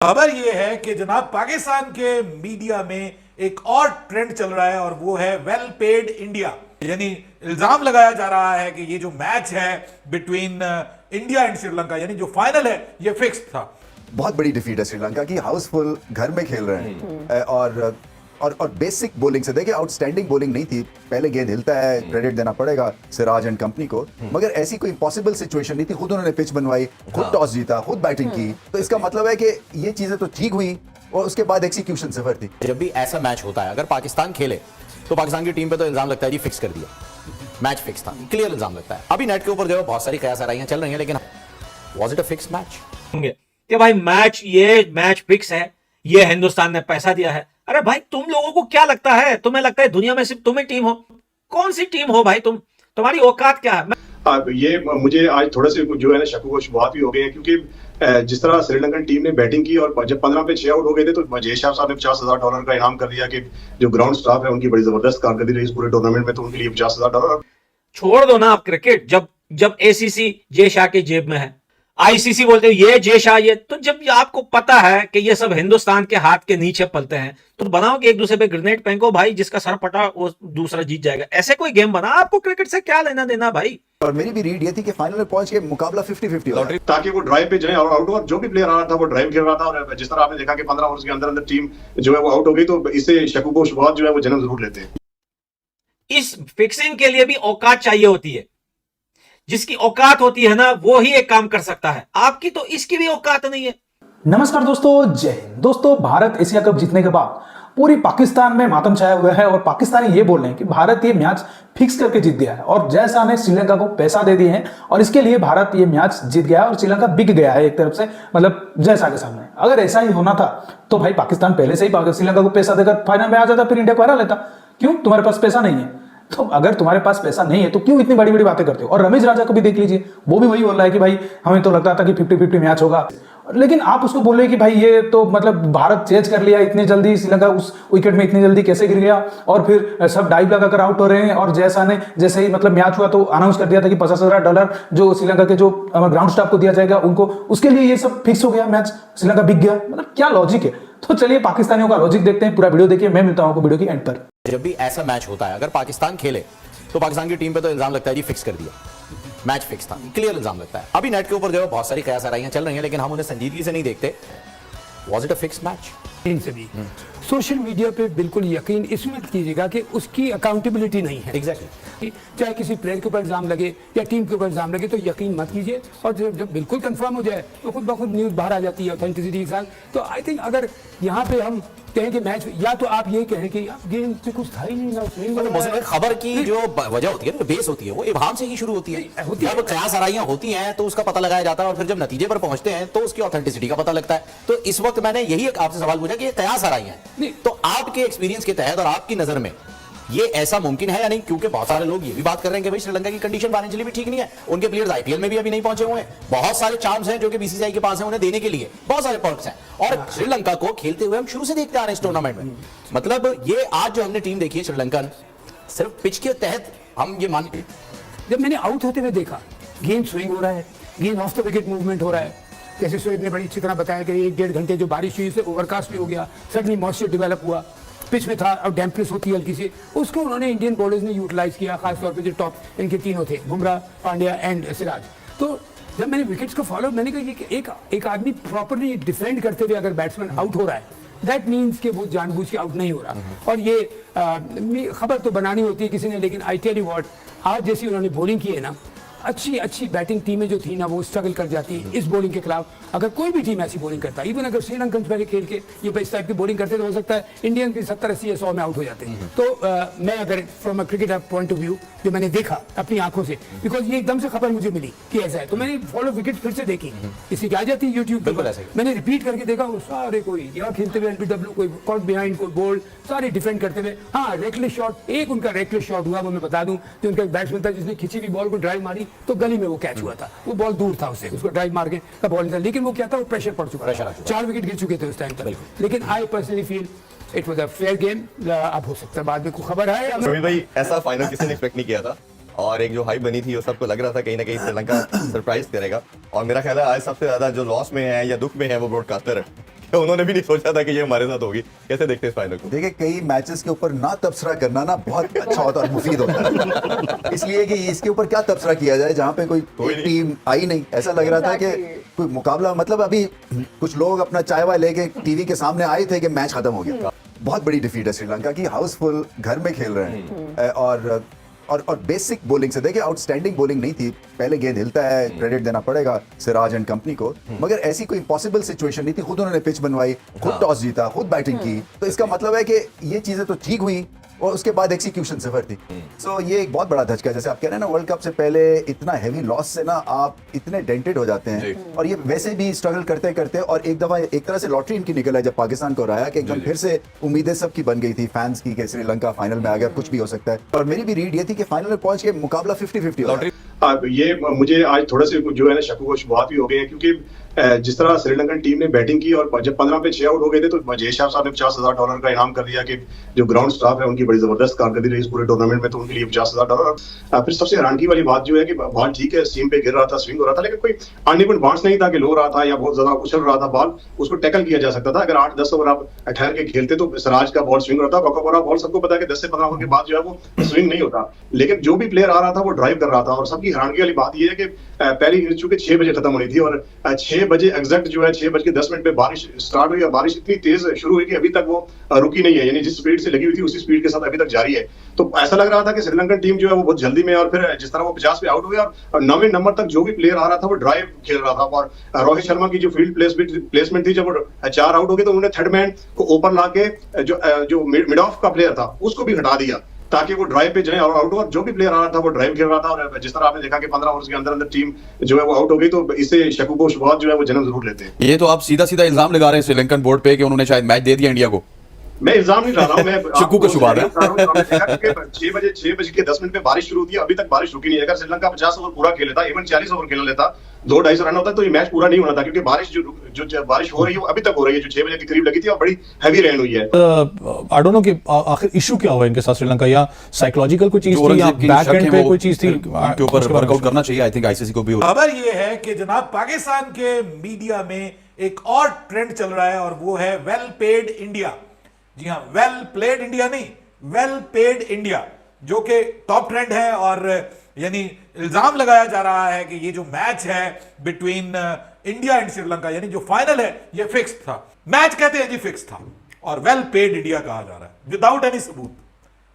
खबर यह है कि जनाब पाकिस्तान के मीडिया में एक और ट्रेंड चल रहा है और वो है वेल पेड इंडिया। यानी इल्जाम लगाया जा रहा है कि ये जो मैच है बिटवीन इंडिया एंड श्रीलंका, यानी जो फाइनल है, ये फिक्स था। बहुत बड़ी डिफीट है श्रीलंका की, हाउसफुल घर में खेल रहे हैं और बेसिक बॉलिंग से देखिए, आउटस्टैंडिंग बॉलिंग नहीं थी। पहले गेंद हिलता है, क्रेडिट देना पड़ेगा सिराज एंड कंपनी को, मगर ऐसी कोई पॉसिबल सिचुएशन नहीं थी। खुद उन्होंने पिच बनवाई, खुद टॉस जीता, खुद बैटिंग की, तो इसका मतलब है कि ये चीजें तो ठीक हुई और उसके बाद एक्सिक्यूशन सफर थी। जब भी ऐसा मैच होता है, अगर पाकिस्तान खेले तो पाकिस्तान की टीम पे तो इल्जाम लगता है जी फिक्स कर दिया, मैच फिक्स था, क्लियर इल्जाम लगता है। अभी नेट के ऊपर जो है बहुत सारी कयासाराइयां चल रही हैं, लेकिन was it a fix match? कि भाई मैच फिक्स है, ये हिंदुस्तान ने पैसा दिया है। अरे भाई, तुम लोगों को क्या लगता है? तुम्हें लगता है दुनिया में सिर्फ तुम ही टीम हो? कौन सी टीम हो भाई तुम? तुम्हारी औकात क्या है? ये मुझे आज थोड़े से जो है ना शक व शुबहात भी हो गए हैं, क्योंकि जिस तरह श्रीलंकन टीम ने बैटिंग की और जब 15 पे 6 आउट हो गए थे तो जय शाह साहब ने $50,000 का इनाम कर दिया कि जो ग्राउंड स्टाफ है उनकी बड़ी जबरदस्त कारकर्दगी रही इस पूरे टूर्नामेंट में, तो उनके लिए $50,000। छोड़ दो ना आप क्रिकेट। जब एसीसी जय शाह की जेब में है, आईसीसी बोलते हो ये जय शाह, ये तो जब आपको पता है कि ये सब हिंदुस्तान के हाथ के नीचे पलते हैं, तो बनाओ कि एक दूसरे पे ग्रेनेड फेंको भाई, जिसका सर पटा वो दूसरा जीत जाएगा। ऐसे कोई गेम बना, आपको क्रिकेट से क्या लेना देना भाई? और मेरी भी रीड ये थी कि फाइनल में पहुंच के मुकाबला 50-50 हो, ताकि वो ड्राइव पे जाए और आउट हो। जो भी प्लेयर आ रहा था वो ड्राइव खेल रहा था, और जिस तरह आपने देखा कि 15 ओवर्स के अंदर अंदर टीम जो है वो आउट हो गई, तो इससे शकूक व शुबहात जो है वो जन्म जरूर लेते हैं। इस फिक्सिंग के लिए भी औकात चाहिए होती है। जिसकी औकात होती है ना, वो ही एक काम कर सकता है। आपकी तो इसकी भी औकात नहीं है। नमस्कार दोस्तों, जय हिंद। दोस्तों, भारत एशिया कप जीतने के बाद पूरी पाकिस्तान में मातम छाया हुआ है और पाकिस्तानी ये बोल रहे हैं कि भारत ये मैच फिक्स करके जीत गया है और जय शाह ने श्रीलंका को पैसा दे दिए हैं और इसके लिए भारत ये मैच जीत गया और श्रीलंका बिक गया है एक तरफ से, मतलब जय शाह के सामने। अगर ऐसा ही होना था तो भाई पाकिस्तान पहले से ही श्रीलंका को पैसा देकर फाइनल में आ जाता, फिर इंडिया को हरा लेता। क्यों? तुम्हारे पास पैसा नहीं है। तो अगर तुम्हारे पास पैसा नहीं है तो क्यों इतनी बड़ी बड़ी बातें करते हो? और रमेश राजा को भी देख लीजिए, वो भी वही बोल रहा है कि भाई हमें तो लगता था कि 50-50 मैच होगा, लेकिन आप उसको बोल रहे हैं कि भाई ये तो मतलब भारत चेज कर लिया इतनी जल्दी, श्रीलंका उस विकेट में इतनी जल्दी कैसे गिर गया, और फिर सब डाइव लगाकर आउट हो रहे हैं। और जय शाह ने जैसे ही मतलब मैच हुआ तो अनाउंस कर दिया था कि $50,000 जो श्रीलंका के जो ग्राउंड स्टाफ को दिया जाएगा उनको, उसके लिए ये सब फिक्स हो गया, मैच श्रीलंका बिक गया। मतलब क्या लॉजिक है? तो चलिए पाकिस्तानियों का लॉजिक देखते हैं, पूरा वीडियो देखिए। मैं मिलता हूं आपको वीडियो की एंड पर। जब भी ऐसा मैच होता है, अगर पाकिस्तान खेले तो पाकिस्तान की टीम पे तो इल्जाम लगता है जी फिक्स कर दिया, मैच फिक्स था, क्लियर इल्जाम लगता है। अभी नेट के ऊपर जो है बहुत सारी कयासाराइयां चल रही हैं, लेकिन हम उन्हें संजीदगी से नहीं देखते। Was it a fix match? इनसे भी सोशल मीडिया पे बिल्कुल यकीन इसमें मत कीजिएगा कि उसकी अकाउंटेबिलिटी नहीं है। एग्जैक्टली। चाहे किसी प्लेयर के ऊपर इल्जाम लगे या टीम के ऊपर इल्जाम लगे तो यकीन मत कीजिए, और जब बिल्कुल कंफर्म हो जाए तो खुद ब खुद न्यूज़ बाहर आ जाती है ऑथेंटिसिटी के साथ। तो आई थिंक अगर यहाँ पे हम कहें कि मैच, या तो आप ये कहें कि गेम से कुछ था ही नहीं ना, खबर की जो वजह होती है ना, बेस होती है, वो इबाम से ही शुरू होती है। जब कयासाराइयां होती हैं तो उसका पता लगाया जाता है और फिर जब नतीजे पर पहुंचते हैं तो उसकी ऑथेंटिसिटी का पता लगता है। तो इस वक्त मैंने यही एक आपसे सवाल पूछा कि ये कयासाराइयां हैं, तो आपके एक्सपीरियंस के तहत और आपकी नजर में ये ऐसा मुमकिन है या नहीं? क्योंकि बहुत सारे लोग ये भी बात कर रहे हैं कि भाई श्रीलंका की कंडीशन फाइनेंशियली भी ठीक नहीं है, उनके प्लेयर्स आईपीएल में भी अभी नहीं पहुंचे हुए हैं, बहुत सारे चांस हैं जो कि बीसीसीआई के पास है उन्हें देने के लिए, बहुत सारे पर्क्स हैं, और श्रीलंका को खेलते हुए हम शुरू से देखते आ रहे हैं इस टूर्नामेंट में। मतलब ये आज जो हमने टीम देखी है श्रीलंकन, सिर्फ पिच के तहत हम ये मान, जब मैंने आउट होते हुए देखा, गेंद स्विंग हो रहा है, गेंद ऑफ द विकेट मूवमेंट हो रहा है, जैसे शोएब ने बड़ी अच्छी तरह बताया कि 1-1.5 घंटे जो बारिश हुई उससे ओवरकास्ट भी हो गया, सडनली मॉइस्चर डेवलप हुआ, पिच में था और डैम्पनेस होती है हल्की सी, उसको उन्होंने इंडियन बॉलर्स ने यूटिलाइज किया, खासतौर पे जो टॉप इनके तीनों थे, बुमराह, पांड्या एंड सिराज। तो जब मैंने विकेट्स को फॉलो, मैंने कहा कि एक आदमी प्रॉपरली डिफेंड करते हुए अगर बैट्समैन आउट हो रहा है, दैट मीन्स कि वो जानबूझ के आउट नहीं हो रहा। और ये खबर तो बनानी होती है किसी ने, लेकिन आई टेल यू व्हाट, आज जैसी उन्होंने बॉलिंग की है ना, अच्छी बैटिंग टीमें जो थी ना वो स्ट्रगल कर जाती है इस बॉलिंग के खिलाफ। अगर कोई भी टीम ऐसी बॉलिंग करता है, इवन अगर श्रीलंकन पहले खेल के ये इस टाइप की बॉलिंग करते तो हो सकता है इंडियन की 70-80 या 100 में आउट हो जाते हैं। तो मैं अगर from a cricket point of view जो मैंने देखा अपनी आंखों से, बिकॉज ये एकदम से खबर मुझे मिली कि ऐसा है, तो मैंने फॉलो विकेट फिर से देखी, इसी की आ जाती है यूट्यूब पर, मैंने रिपीट करके देखा, वो सारे कोई यहाँ खेलते हुए एलबीडब्ल्यू, कोई कॉट बिहाइंड, कोई बोल्ड, सारे डिफेंड करते हुए। हाँ, रेकलेस शॉट, एक उनका रेकलेस शॉट हुआ, वो मैं बता दूं, जो उनका एक बैट्समैन था जिसने खिंची हुई बॉल को ड्राइव मारी तो गली में वो कैच हुआ था, वो बॉल दूर था उससे, उसको ड्राइव मार के का बॉल नहीं था, लेकिन वो क्या था, वो प्रेशर पड़ चुका था, 4 विकेट गिर चुके थे उस टाइम तक। लेकिन I personally feel it was a fair game. अब हो सकता है बाद में कोई खबर आए। समीर भाई, ऐसा फाइनल किसी ने एक्सपेक्ट नहीं किया था और एक जो हाइप बनी थी वो सबको लग रहा था कहीं ना कहीं श्रीलंका सरप्राइज करेगा, और मेरा ख्याल है आज सबसे ज्यादा जो लॉस में है या दुख में है वो ब्रॉडकास्टर है तो उन्होंने भी नहीं सोचा था कि ये हमारे साथ होगी। कैसे देखते हैं इस फाइनल को? देखिए, कई मैचेस के ऊपर ना तबसरा करना ना बहुत अच्छा होता है और मुफीद होता है, इसलिए कि इसके ऊपर क्या तबसरा किया जाए जहाँ पे कोई टीम आई नहीं। ऐसा लग रहा था कि कोई मुकाबला, मतलब अभी कुछ लोग अपना चाय वाय लेके टीवी के सामने आए थे कि मैच खत्म हो गया। बहुत बड़ी डिफीट है श्रीलंका की, हाउसफुल घर में खेल रहे हैं और बेसिक बॉलिंग से देखिए, आउटस्टैंडिंग बॉलिंग नहीं थी। पहले गेंद हिलता है, क्रेडिट देना पड़ेगा सिराज एंड कंपनी को, मगर ऐसी कोई इम्पॉसिबल सिचुएशन नहीं थी। खुद उन्होंने पिच बनवाई, खुद टॉस जीता, खुद बैटिंग की, तो इसका मतलब है कि ये चीजें तो ठीक हुई और उसके बाद एक्सिक्यूशन सफर थी। सो ये एक बहुत बड़ा धचका, जैसे आप कह रहे हैं ना, वर्ल्ड कप से पहले इतना हैवी लॉस से ना आप इतने डेंटेड हो जाते हैं, और ये वैसे भी स्ट्रगल करते करते, और एक दफा एक तरह से लॉटरी इनकी निकल है जब पाकिस्तान को हराया कि एकदम फिर से उम्मीदें सबकी बन गई थी फैंस की कि श्रीलंका फाइनल में आ गया, कुछ भी हो सकता है। और मेरी भी रीड ये थी कि फाइनल में पहुंच के मुकाबला 50-50 हो गया। ये मुझे आज थोड़े से जो है ना शक व शुबहात भी हो गए हैं, क्योंकि जिस तरह श्रीलंकन टीम ने बैटिंग की और जब 15 पे 6 आउट हो गए थे तो जय शाह साहब ने $50,000 का इनाम कर दिया कि जो ग्राउंड स्टाफ है उनकी बड़ी जबरदस्त कारकर्दगी रही इस पूरे टूर्नामेंट में, तो उनके लिए $50,000। फिर सबसे हैरानगी वाली बात जो है कि बॉल ठीक है, सीम पे गिर रहा था, स्विंग हो रहा था, लेकिन कोई अनइवन बाउंस नहीं था कि लो रहा था या बहुत ज्यादा उछल रहा था बॉल, उसको टैकल किया जा सकता था। अगर 8-10 ओवर आप ठहर के खेलते तो सिराज का बॉल स्विंग होता, कोकाकोरा बॉल सबको पता है कि 10 से 15 ओवर के बाद जो है वो स्विंग नहीं होता, लेकिन जो भी प्लेयर आ रहा था वो ड्राइव कर रहा था। और सबकी हैरानगी वाली बात यह है कि पहली इनिंग्स चूंकि 6 बजे खत्म होनी थी और 6 बजे एग्जैक्ट जो है 6:10 पे बारिश स्टार्ट हुई और बारिश इतनी तेज शुरू हुई कि अभी तक वो रुकी नहीं है, यानी जिस स्पीड से लगी हुई थी उसी स्पीड के साथ अभी तक जारी है। तो ऐसा लग रहा था कि श्रीलंकन टीम जो है वो बहुत जल्दी में, और फिर जिस तरह वो 50 पे आउट हुए और 9वें नंबर तक जो भी प्लेयर आ रहा था वो ड्राइव खेल रहा था। और रोहित शर्मा की जो फील्ड प्लेसमेंट थी, जब वो 4 आउट हो गए तो उन्होंने थर्ड मैन को ऊपर लाके जो मिड ऑफ का प्लेयर था उसको भी हटा दिया ताकि वो ड्राइव पे जाए और आउट हो। जो भी प्लेयर आ रहा था वो ड्राइव खेल रहा था, और जिस तरह आपने देखा कि 15 ओवर्स के अंदर अंदर टीम जो है वो आउट हो गई, तो इससे शकूक व शुबहात जो है वो जन्म जरूर लेते हैं। ये तो आप सीधा सीधा इल्जाम लगा रहे हैं श्रीलंकन बोर्ड पे कि उन्होंने शायद मैच दे दिया इंडिया को। मैं इल्जाम नहीं लगा रहा हूं, मैं शकूक व शुबहात है। 6:10 पे बारिश शुरू हुई, अभी तक बारिश रुकी नहीं है। अगर श्रीलंका 50 ओवर पूरा खेल लेता, इवन 40 ओवर खेल लेता, 2-2.5 रन होता, तो ये मैच पूरा नहीं होना था, क्योंकि बारिश जो बारिश हो रही है वो अभी तक हो रही है, जो 6 बजे के करीब लगी थी और बड़ी हैवी रेन हुई है। आई डोंट नो कि आखिर इशू क्या हुआ इनके साथ श्रीलंका, या साइकोलॉजिकल कोई चीज थी या बैक एंड पे कोई चीज थी, उनके ऊपर वर्कआउट करना चाहिए। आई थिंक आईसीसी को भी। खबर ये है कि जनाब पाकिस्तान के मीडिया में एक और ट्रेंड चल रहा है और वो है वेल पेड इंडिया। जी हाँ, वेल प्लेड इंडिया नहीं, वेल पेड इंडिया, जो कि टॉप ट्रेंड है। और यानी इल्जाम लगाया जा रहा है कि ये जो मैच है बिटवीन इंडिया एंड श्रीलंका, यानी जो फाइनल है ये फिक्स था। मैच कहते हैं जी फिक्स था, और वेल पेड इंडिया कहा जा रहा है विदाउट एनी सबूत,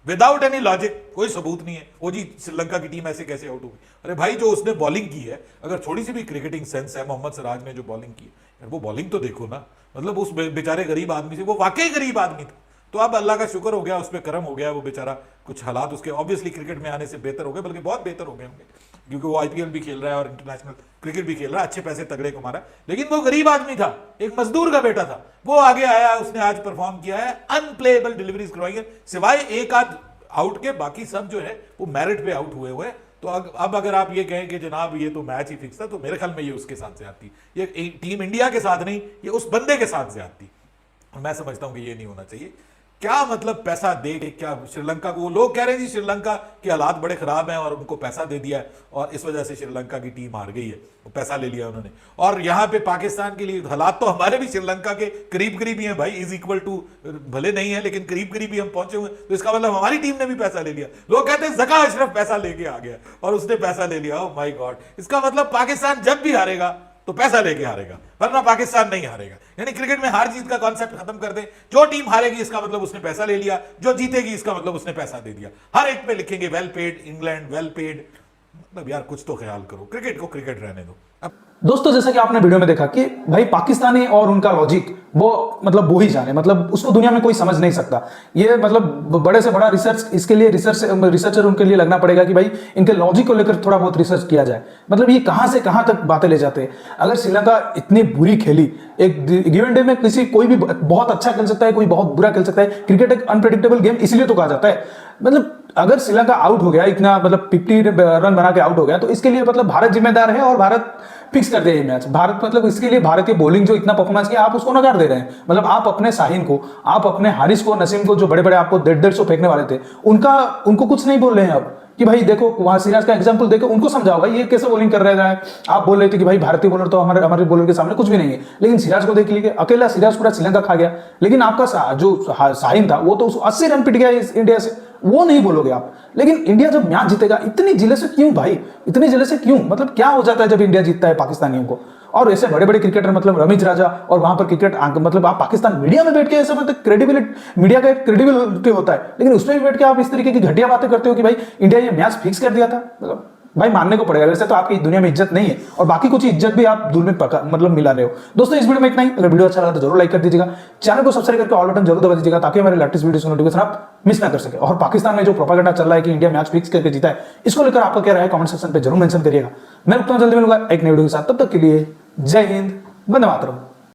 विदाउट एनी लॉजिक। कोई सबूत नहीं है। वो जी श्रीलंका की टीम ऐसे कैसे आउट हो गई? अरे भाई, जो उसने बॉलिंग की है, अगर थोड़ी सी भी क्रिकेटिंग सेंस है, मोहम्मद सिराज ने जो बॉलिंग की है, वो बॉलिंग तो देखो ना। मतलब उस बेचारे गरीब आदमी से, वो वाकई गरीब आदमी था, तो अब अल्लाह का शुक्र हो गया, उस पर करम हो गया। वो बेचारा कुछ हालात उसके ऑब्वियसली क्रिकेट में आने से बेहतर हो गए, बल्कि बहुत बेहतर हो गए होंगे, क्योंकि वो आईपीएल भी खेल रहा है और इंटरनेशनल क्रिकेट भी खेल रहा है, अच्छे पैसे तगड़े कमा रहा है। लेकिन वो गरीब आदमी था, एक मजदूर का बेटा था, वो आगे आया, उसने आज परफॉर्म किया है, अनप्लेएबल डिलीवरीज करवाई है, सिवाय एक आध आउट के, बाकी सब जो है वो मेरिट पे आउट हुए हुए। तो अब अगर आप ये कहें कि जनाब ये तो मैच ही फिक्स था, तो मेरे ख्याल में ये उसके साथ ज्यादती, ये टीम इंडिया के साथ नहीं, ये उस बंदे के साथ ज्यादती। मैं समझता हूं कि ये नहीं होना चाहिए। क्या मतलब पैसा दे के, क्या श्रीलंका को, लोग कह रहे हैं जी श्रीलंका के हालात बड़े खराब हैं और उनको पैसा दे दिया है और इस वजह से श्रीलंका की टीम हार गई है, वो पैसा ले लिया उन्होंने। और यहाँ पे पाकिस्तान के लिए हालात तो हमारे भी श्रीलंका के करीब करीब ही हैं भाई, इज इक्वल टू, भले नहीं है लेकिन करीब करीब ही हम पहुंचे हुए, तो इसका मतलब हमारी टीम ने भी पैसा ले लिया। लोग कहते हैं ज़का अशरफ पैसा लेके आ गया और उसने पैसा ले लिया। ओह माय गॉड, इसका मतलब पाकिस्तान जब भी हारेगा तो पैसा लेके हारेगा, वरना पाकिस्तान नहीं हारेगा। यानी क्रिकेट में हार जीत का कॉन्सेप्ट खत्म कर दें। जो टीम हारेगी इसका मतलब उसने पैसा ले लिया, जो जीतेगी इसका मतलब उसने पैसा दे दिया। हर एक पे लिखेंगे well paid England, well paid. मतलब यार कुछ तो ख्याल करो, क्रिकेट को क्रिकेट रहने दो। दोस्तों, जैसा कि आपने वीडियो में देखा कि भाई पाकिस्तानी और उनका लॉजिक वो ही जाने, मतलब उसको दुनिया में कोई समझ नहीं सकता। ये मतलब बड़े से बड़ा रिसर्च, इसके लिए रिसर्चर उनके लिए लगना पड़ेगा कि भाई इनके लॉजिक को लेकर थोड़ा बहुत रिसर्च किया जाए। मतलब ये कहां से कहां तक बातें ले जाते हैं। अगर श्रीलंका इतनी बुरी खेली, एक गिवन डे में कोई भी बहुत अच्छा खेल सकता है, कोई बहुत बुरा खेल सकता है। क्रिकेट एक अनप्रेडिक्टेबल गेम इसलिए तो कहा जाता है। मतलब अगर श्रीलंका आउट हो गया, इतना मतलब 50 रन बना के आउट हो गया, तो इसके लिए मतलब भारत जिम्मेदार है और भारत फिक्स कर दिया ये मैच। भारत मतलब इसके लिए भारतीय बॉलिंग जो इतना परफॉर्मेंस किया, आप उसको नकार दे रहे हैं। मतलब आप अपने शाहीन को, आप अपने हारिस को, नसीम को, जो बड़े बड़े आपको 150 फेंकने वाले थे, उनको कुछ नहीं बोल रहे हैं अब कि भाई देखो, वहां सिराज का एग्जांपल देखो, उनको समझाओ भाई ये कैसे बॉलिंग कर रहा है। आप बोल रहे थे कि भाई भारतीय बॉलर तो हमारे बॉलर के सामने कुछ भी नहीं है, लेकिन सिराज को देख लीजिए, अकेला सिराज पूरा श्रीलंका खा गया। लेकिन आपका जो शाहीन था वो तो 80 रन पिट गया इंडिया से, वो नहीं बोलोगे आप। लेकिन इंडिया जब मैच जीतेगा, इतनी जिले से क्यों भाई, इतनी जिले से क्यों? मतलब क्या हो जाता है जब इंडिया जीतता है पाकिस्तानियों को? और ऐसे बड़े बड़े क्रिकेटर, मतलब रमीज राजा, और वहां पर क्रिकेट मतलब आप पाकिस्तान मीडिया में बैठ के ऐसा, मतलब क्रेडिबिलिटी, मीडिया का एक क्रेडिबिलिटी होता है, लेकिन उसमें भी बैठ के आप इस तरीके की घटिया बातें करते हो कि भाई इंडिया ये मैच फिक्स कर दिया था। मतलब भाई मानने को पड़ेगा, वैसे तो आपकी दुनिया में इज्जत नहीं है, और बाकी कुछ इज्जत भी आप दूर में मतलब मिला रहे हो। दोस्तों इस वीडियो में इतना ही। अगर वीडियो अच्छा लगा तो जरूर लाइक कर दीजिएगा, चैनल को सब्सक्राइब करके ऑल बटन जरूर दबा दीजिएगा, ताकि हमारे लेटेस्ट वीडियो की नोटिफिकेशन आप मिस ना कर सके। और पाकिस्तान में जो प्रोपेगेंडा चल रहा है कि इंडिया मैच फिक्स करके जीता है, इसको लेकर आपका क्या राय है कमेंट सेक्शन पे जरूर मेंशन करिएगा। मैं रुकता हूं, जल्दी मिलूंगा एक नई वीडियो के साथ। तब तक के लिए जय हिंद, वंदे मातरम।